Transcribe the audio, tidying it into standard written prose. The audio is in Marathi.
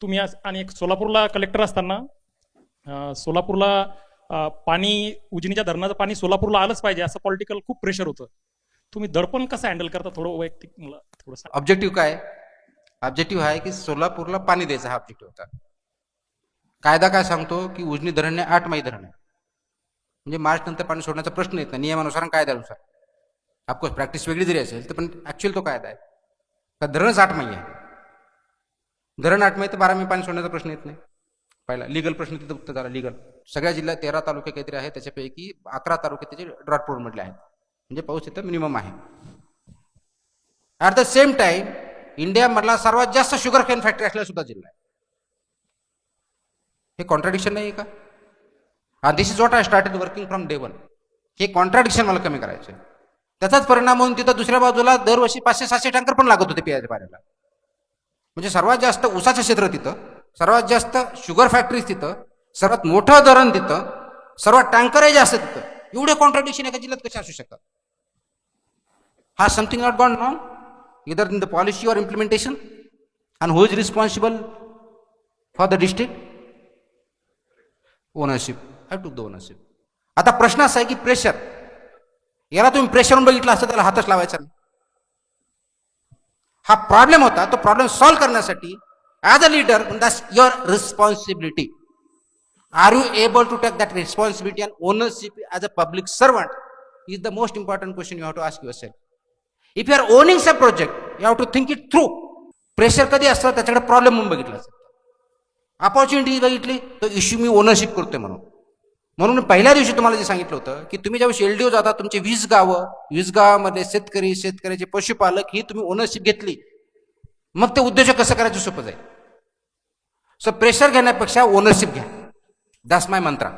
तुम्ही आणि एक सोलापूरला कलेक्टर असताना सोलापूरला पाणी उजनीच्या धरणाचं पाणी सोलापूरला आलंच पाहिजे असं पॉलिटिकल खूप प्रेशर होतं. तुम्ही दडपण कसं हँडल करता थोडं वैयक्तिक मला थोडंसं. ऑब्जेक्टिव्ह काय? ऑब्जेक्टिव्ह आहे की सोलापूरला पाणी द्यायचा, हा ऑब्जेक्टिव्ह होता. कायदा काय सांगतो की उजनी धरण हे 8 माही धरण आहे, म्हणजे मार्च नंतर पाणी सोडण्याचा प्रश्न येत नाही नियमानुसार आणि कायद्यानुसार. ऑफकोर्स प्रॅक्टिस वेगळी जरी असेल तर पण ऍक्च्युअल तो कायदा आहे. तर धरणच 8 माही आहे. धरण 8 माही तर 12 माही पाणी सोडण्याचा प्रश्न येत नाही. पहिला लिगल प्रश्न तिथं उत्तर झाला. लिगल सगळ्या जिल्ह्यात 13 तालुके काहीतरी आहे, त्याच्यापैकी 11 तालुके त्याचे ड्रॉट प्रोन मधले आहेत, म्हणजे पाऊस तिथं मिनिमम आहे. ऍट द सेम टाइम इंडियामधला सर्वात जास्त शुगर केन फॅक्टरी असलेला सुद्धा जिल्हा आहे. हे कॉन्ट्राडिक्शन नाही आहे का? This is what I started working from day one. हे कॉन्ट्राडिक्शन मला कमी करायचं आहे. त्याचाच परिणाम म्हणून तिथं दुसऱ्या बाजूला दरवर्षी 500-700 टँकर पण लागत होते पिण्याच्या पाण्याला. म्हणजे सर्वात जास्त ऊसाचं क्षेत्र तिथं, सर्वात जास्त शुगर फॅक्टरीज तिथं, सर्वात मोठं धरण तिथं, सर्वात टँकरही जास्त तिथं. एवढे कॉन्ट्राडिक्शन एका जिल्ह्यात कसे असू शकतात? हा something not gone wrong either in the policy or implementation, and who is responsible for the district? Ownership. I took the ownership. आता प्रश्न असा आहे की प्रेशर, याला तुम्ही प्रेशर बघितला असता त्याला हातच लावायचा नाही. हा प्रॉब्लेम होता. तो प्रॉब्लेम सॉल्व्ह करण्यासाठी as a leader that's your responsibility. Are you able to take that responsibility and ownership as a public servant is the most important question you have to ask yourself. If you are owning some project you have to think it through. Pressure कधी असतं त्याच्याकडे प्रॉब्लेम म्हणून बघितला असतं, अपॉर्च्युनिटी बघितली तो इश्यू मी ओनरशिप करतोय म्हणून. म्हणून पहिल्या दिवशी तुम्हाला जे सांगितलं होतं की तुम्ही ज्यावेळी एलडीओ जाता, तुमचे 20 गावामध्ये शेतकरी, शेतकऱ्याचे पशुपालक ही तुम्ही ओनरशिप घेतली, मग ते उद्योजक कसं करायचं सोपं जाईल. सो प्रेशर घेण्यापेक्षा ओनरशिप घ्या. दॅट्स माय मंत्रा.